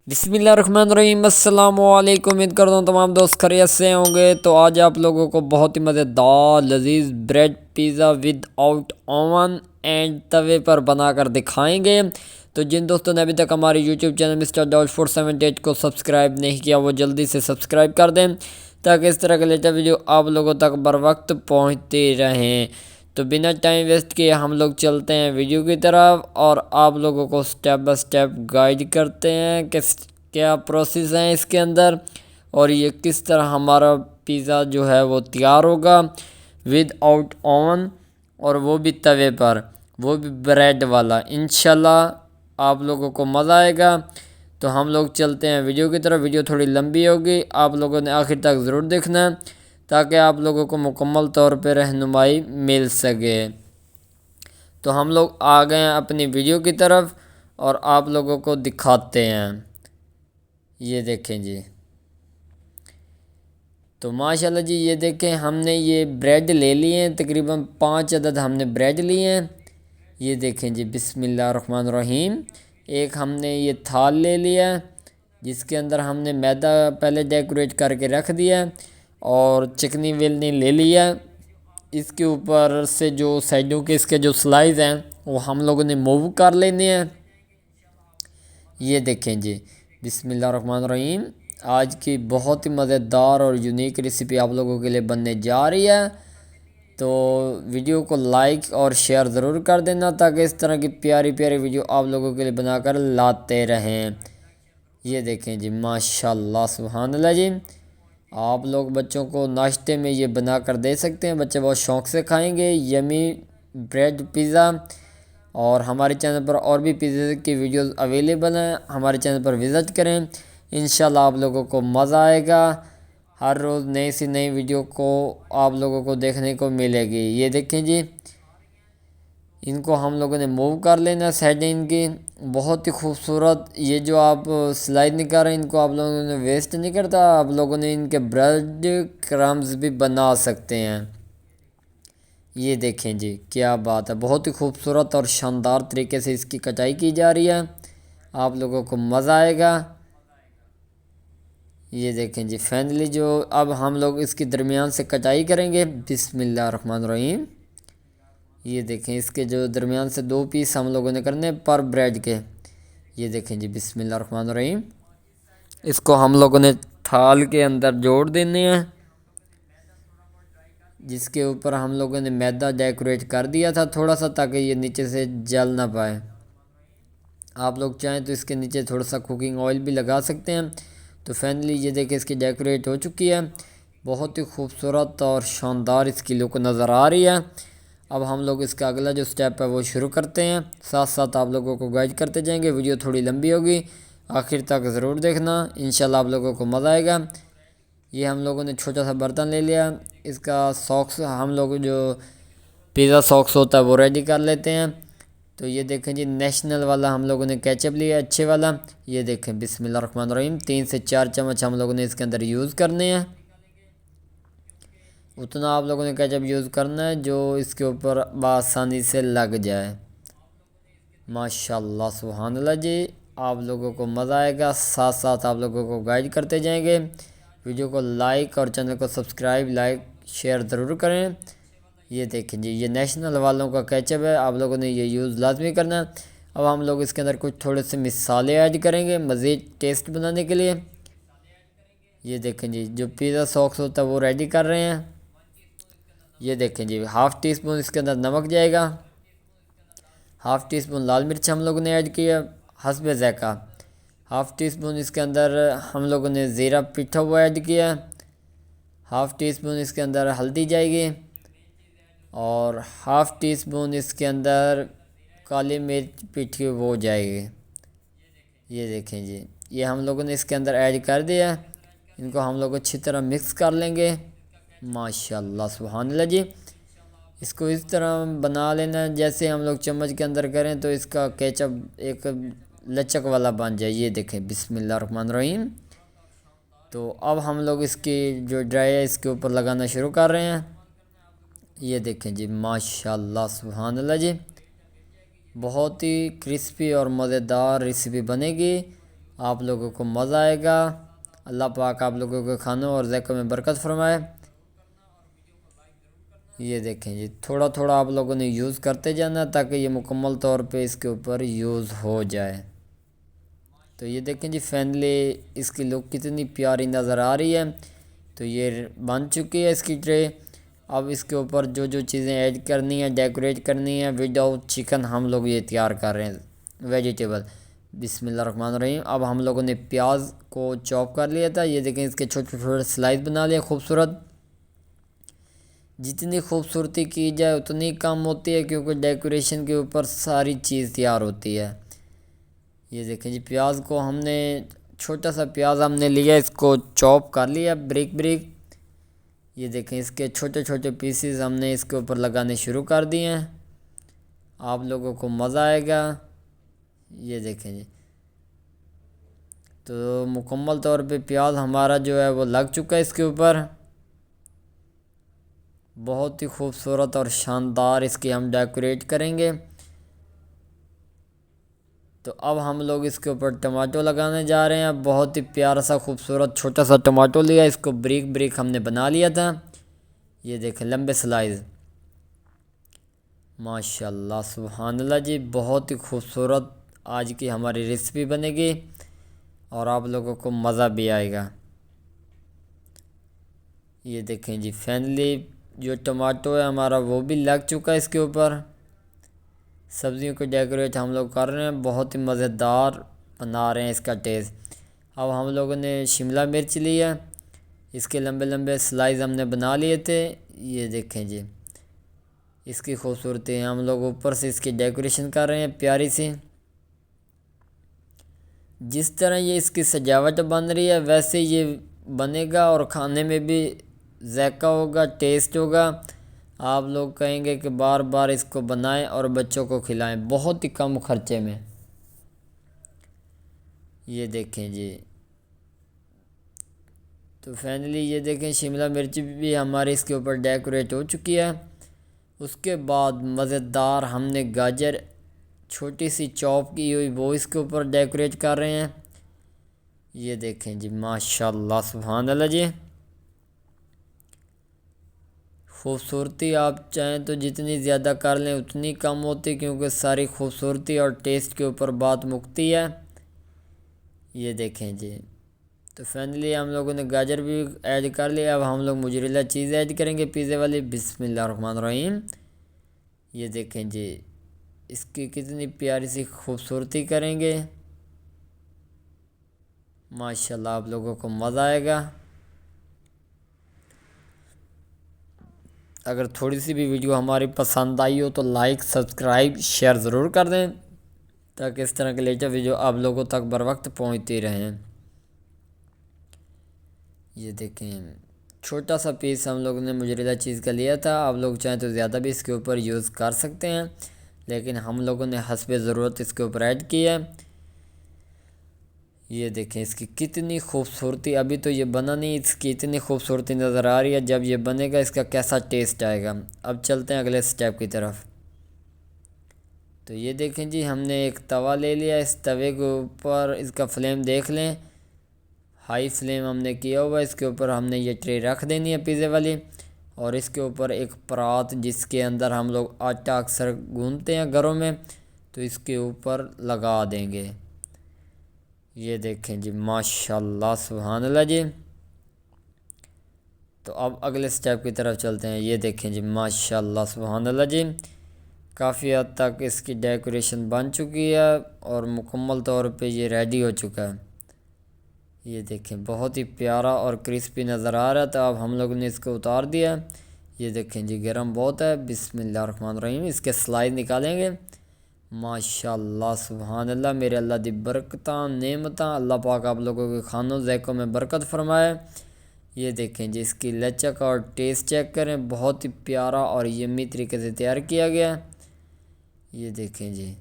बिस्मिल्लाहिर्रहमानिर्रहीम। अस्सलाम वालेकुम। उम्मीद करता हूँ तमाम दोस्त खैरियत से होंगे। तो आज आप लोगों को बहुत ही मज़ेदार लजीज bread pizza with out oven and तवे पर बनाकर दिखाएंगे। तो जिन दोस्तों ने अभी तक हमारे यूट्यूब चैनल मिस्टर डॉट 478 को सब्सक्राइब नहीं किया वो जल्दी से सब्सक्राइब कर दें ताकि इस तरह के लेटेस्ट वीडियो आप लोगों तक बर वक्त पहुँचते रहें। तो बिना टाइम वेस्ट किए हम लोग चलते हैं वीडियो की तरफ और आप लोगों को स्टेप बाय स्टेप गाइड करते हैं कि क्या प्रोसेस है इसके अंदर और ये किस तरह हमारा पिज़्ज़ा जो है वो तैयार होगा विद आउट ओवन और वो भी तवे पर, वो भी ब्रेड वाला। इंशाल्लाह आप लोगों को मज़ा आएगा। तो हम लोग चलते हैं वीडियो की तरफ। वीडियो थोड़ी लंबी होगी, आप लोगों ने आखिर तक ज़रूर देखना है ताकि आप लोगों को मुकम्मल तौर पे रहनुमाई मिल सके। तो हम लोग आ गए हैं अपनी वीडियो की तरफ और आप लोगों को दिखाते हैं। ये देखें जी। तो माशाल्लाह जी, ये देखें हमने ये ब्रेड ले लिए हैं, तकरीबन 5 अदद हमने ब्रेड लिए हैं। ये देखें जी, बिस्मिल्लाहिर्रहमानिर्रहीम। एक हमने ये थाल ले लिया जिसके अंदर हमने मैदा पहले डेकोरेट करके रख दिया और चिकनी वेलनी ले लिया। इसके ऊपर से जो साइडों के इसके जो स्लाइस हैं वो हम लोगों ने मूव कर लेने हैं। ये देखें जी, बिस्मिल्लाहिर्रहमानिर्रहीम। आज की बहुत ही मज़ेदार और यूनिक रेसिपी आप लोगों के लिए बनने जा रही है। तो वीडियो को लाइक और शेयर ज़रूर कर देना ताकि इस तरह की प्यारी प्यारी वीडियो आप लोगों के लिए बनाकर लाते रहें। ये देखें जी, माशाल्लाह सुभान अल्लाह जी। आप लोग बच्चों को नाश्ते में ये बना कर दे सकते हैं, बच्चे बहुत शौक़ से खाएंगे। Yummy bread pizza. और हमारे चैनल पर और भी पिज़्ज़ा की वीडियोस अवेलेबल हैं, हमारे चैनल पर विज़िट करें। इंशाल्लाह आप लोगों को मज़ा आएगा। हर रोज़ नई सी नई वीडियो को आप लोगों को देखने को मिलेगी। ये देखें जी, इनको हम लोगों ने मूव कर लेना साइड इनकी। बहुत ही खूबसूरत ये जो आप स्लाइड निकाल रहे हैं, इनको आप लोगों ने वेस्ट नहीं करता, आप लोगों ने इनके ब्रेड क्रम्स भी बना सकते हैं। ये देखें जी, क्या बात है, बहुत ही खूबसूरत और शानदार तरीके से इसकी कटाई की जा रही है। आप लोगों को मज़ा आएगा। ये देखें जी, फाइनली जो अब हम लोग इसकी दरमियान से कटाई करेंगे। बिस्मिल्लाहिर्रहमानिर्रहीम। ये देखें, इसके जो दरमियान से 2 पीस हम लोगों ने करने पर ब्रेड के। ये देखें जी, बिस्मिल्लाहिर्रहमानिर्रहीम। इसको हम लोगों ने थाल के अंदर जोड़ देने हैं जिसके ऊपर हम लोगों ने मैदा डेकोरेट कर दिया था थोड़ा सा ताकि ये नीचे से जल ना पाए। आप लोग चाहें तो इसके नीचे थोड़ा सा कुकिंग ऑयल भी लगा सकते हैं। तो फाइनली ये देखिए इसकी डेकोरेट हो चुकी है। बहुत ही खूबसूरत और शानदार इसकी लुक नज़र आ रही है। अब हम लोग इसका अगला जो स्टेप है वो शुरू करते हैं, साथ साथ आप लोगों को गाइड करते जाएंगे। वीडियो थोड़ी लंबी होगी, आखिर तक ज़रूर देखना, इंशाल्लाह आप लोगों को मज़ा आएगा। ये हम लोगों ने छोटा सा बर्तन ले लिया, इसका सॉक्स हम लोग जो पिज़्ज़ा सॉक्स होता है वो रेडी कर लेते हैं। तो ये देखें जी, नेशनल वाला हम लोगों ने केचप लिया अच्छे वाला। ये देखें, बिस्मिल्लाहिर्रहमानिर्रहीम। 3 से 4 चम्मच हम लोगों ने इसके अंदर यूज़ करने हैं। उतना आप लोगों ने केचप यूज़ करना है जो इसके ऊपर आसानी से लग जाए। माशाल्लाह सुभान अल्लाह जी, आप लोगों को मज़ा आएगा। साथ साथ आप लोगों को गाइड करते जाएंगे। वीडियो को लाइक और चैनल को सब्सक्राइब लाइक शेयर ज़रूर करें। ये देखें जी, ये नेशनल वालों का केचप है, आप लोगों ने ये यूज़ लाजमी करना है। अब हम लोग इसके अंदर कुछ थोड़े से मिसाले ऐड करेंगे मज़ीद टेस्ट बनाने के लिए। ये देखें जी, जो पिज़्ज़ा सॉक्स होता है वो रेडी कर रहे हैं। ये देखें जी, हाफ़ टी स्पून इसके अंदर नमक जाएगा, हाफ़ टी स्पून लाल मिर्च हम लोगों ने ऐड किया हस्बे ज़ायक़ा। हाफ़ टी स्पून इसके अंदर हम लोगों ने ज़ीरा पिटा हुआ ऐड किया। हाफ़ टी स्पून इसके अंदर हल्दी जाएगी और हाफ़ टी स्पून इसके अंदर काली मिर्च पिटी वो जाएगी। ये देखें जी, ये हम लोगों ने इसके अंदर ऐड कर दिया। इनको हम लोग अच्छी तरह मिक्स कर लेंगे। माशाल्लाह सुभान अल्लाह जी। इसको इस तरह बना लेना जैसे हम लोग चम्मच के अंदर करें तो इसका केचप एक लचक वाला बन जाए। ये देखें, बिस्मिल्लाहिर्रहमानिर्रहीम। तो अब हम लोग इसकी जो ड्राई है इसके ऊपर लगाना शुरू कर रहे हैं। ये देखें जी, माशाल्लाह सुभान अल्लाह जी, बहुत ही क्रिस्पी और मज़ेदार रेसिपी बनेगी। आप लोगों को मज़ा आएगा। अल्लाह पाक आप लोगों के खानों और ज़ायक़ों में बरकत फरमाए। ये देखें जी, थोड़ा थोड़ा आप लोगों ने यूज़ करते जाना ताकि ये मुकम्मल तौर पे इसके ऊपर यूज़ हो जाए। तो ये देखें जी, फाइनली इसकी लुक कितनी प्यारी नज़र आ रही है। तो ये बन चुकी है इसकी ट्रे। अब इसके ऊपर जो जो चीज़ें ऐड करनी है, डेकोरेट करनी है, विदाउट चिकन हम लोग ये तैयार कर रहे हैं वेजिटेबल। बिस्मिल्लाहिर्रहमानिर्रहीम। अब हम लोगों ने प्याज को चॉप कर लिया था। ये देखें, इसके छोटे छोटे स्लाइस बना लिया खूबसूरत। जितनी खूबसूरती की जाए उतनी कम होती है, क्योंकि डेकोरेशन के ऊपर सारी चीज़ तैयार होती है। ये देखें जी, प्याज को हमने छोटा सा प्याज हमने लिया, इसको चॉप कर लिया ब्रिक ब्रिक। ये देखें, इसके छोटे छोटे पीसेस हमने इसके ऊपर लगाने शुरू कर दिए हैं। आप लोगों को मज़ा आएगा। ये देखें जी, तो मुकम्मल तौर पे प्याज हमारा जो है वो लग चुका है इसके ऊपर। बहुत ही खूबसूरत और शानदार इसकी हम डेकोरेट करेंगे। तो अब हम लोग इसके ऊपर टमाटो लगाने जा रहे हैं। बहुत ही प्यारा सा खूबसूरत छोटा सा टमाटो लिया, इसको ब्रिक ब्रिक हमने बना लिया था। ये देखें, लंबे स्लाइस। माशाल्लाह सुभानअल्लाह जी, बहुत ही खूबसूरत आज की हमारी रेसिपी बनेगी और आप लोगों को मज़ा भी आएगा। ये देखें जी, फाइनली जो टमाटो है हमारा वो भी लग चुका है इसके ऊपर। सब्जियों को डेकोरेट हम लोग कर रहे हैं, बहुत ही मज़ेदार बना रहे हैं इसका टेस्ट। अब हम लोगों ने शिमला मिर्च लिया, इसके लंबे लंबे स्लाइस हमने बना लिए थे। ये देखें जी, इसकी खूबसूरती हम लोग ऊपर से इसकी डेकोरेशन कर रहे हैं प्यारी सी। जिस तरह ये इसकी सजावट बन रही है वैसे ये बनेगा और खाने में भी ज़ायक़ा होगा, टेस्ट होगा। आप लोग कहेंगे कि बार बार इसको बनाएं और बच्चों को खिलाएं बहुत ही कम खर्चे में। ये देखें जी, तो फाइनली ये देखें, शिमला मिर्च भी हमारे इसके ऊपर डेकोरेट हो चुकी है। उसके बाद मज़ेदार हमने गाजर छोटी सी चॉप की हुई वो इसके ऊपर डेकोरेट कर रहे हैं। ये देखें जी, माशाल्लाह सुभान अल्लाह जी। खूबसूरती आप चाहें तो जितनी ज़्यादा कर लें उतनी कम होती, क्योंकि सारी खूबसूरती और टेस्ट के ऊपर बात मुकती है। ये देखें जी, तो फाइनली हम लोगों ने गाजर भी ऐड कर लिया। अब हम लोग मोज़रेला चीज़ ऐड करेंगे पिज़्ज़े वाली। बिस्मिल्लाहिर्रहमानिर्रहीम। ये देखें जी, इसकी कितनी प्यारी सी खूबसूरती करेंगे। माशाल्लाह आप लोगों को मज़ा आएगा। अगर थोड़ी सी भी वीडियो हमारी पसंद आई हो तो लाइक सब्सक्राइब शेयर ज़रूर कर दें, ताकि इस तरह के लेटेस्ट वीडियो आप लोगों तक बर वक्त पहुँचती रहें। ये देखें, छोटा सा पीस हम लोगों ने मोज़रेला चीज़ का लिया था। आप लोग चाहें तो ज़्यादा भी इसके ऊपर यूज़ कर सकते हैं, लेकिन हम लोगों ने हस्बे ज़रूरत इसके ऊपर ऐड की है। ये देखें, इसकी कितनी खूबसूरती, अभी तो ये बना नहीं, इसकी इतनी खूबसूरती नज़र आ रही है। जब ये बनेगा इसका कैसा टेस्ट आएगा। अब चलते हैं अगले स्टेप की तरफ। तो ये देखें जी, हमने एक तवा ले लिया। इस तवे के ऊपर इसका फ्लेम देख लें, हाई फ्लेम हमने किया हुआ। इसके ऊपर हमने ये ट्रे रख देनी है पिज़्ज़े वाली, और इसके ऊपर एक परात जिसके अंदर हम लोग आटा अक्सर गूंथते हैं घरों में, तो इसके ऊपर लगा देंगे। ये देखें जी, माशाल्लाह सुभान अल्लाह जी। तो अब अगले स्टेप की तरफ चलते हैं। ये देखें जी, माशाल्लाह सुभान अल्लाह जी, काफ़ी हद तक इसकी डेकोरेशन बन चुकी है और मुकम्मल तौर पे ये रेडी हो चुका है। ये देखें, बहुत ही प्यारा और क्रिस्पी नज़र आ रहा था। अब हम लोगों ने इसको उतार दिया। ये देखें जी, गर्म बहुत है। बिस्मिल्लाहिर्रहमानिर्रहीम। इसके स्लाइस निकालेंगे। माशाल्लाह सुभान अल्लाह, मेरे अल्लाह दी बरकतां नेमतां। अल्लाह पाक आप लोगों के खानों ज़ायक़ों में बरकत फरमाए। ये देखें जी, इसकी लचक और टेस्ट चेक करें, बहुत ही प्यारा और यम्मी तरीके से तैयार किया गया। ये देखें जी,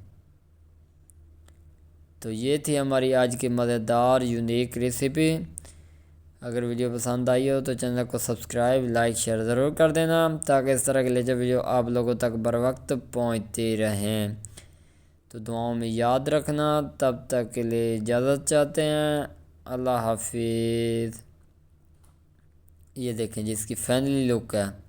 तो ये थी हमारी आज की मज़ेदार यूनिक रेसिपी। अगर वीडियो पसंद आई हो तो चैनल को सब्सक्राइब लाइक शेयर ज़रूर कर देना, ताकि इस तरह के लेटेस्ट वीडियो आप लोगों तक बर वक्त पहुँचती रहें। तो दुआओं में याद रखना। तब तक के लिए इजाज़त चाहते हैं। अल्लाह हाफिज़। ये देखें जी इसकी फाइनली लुक है।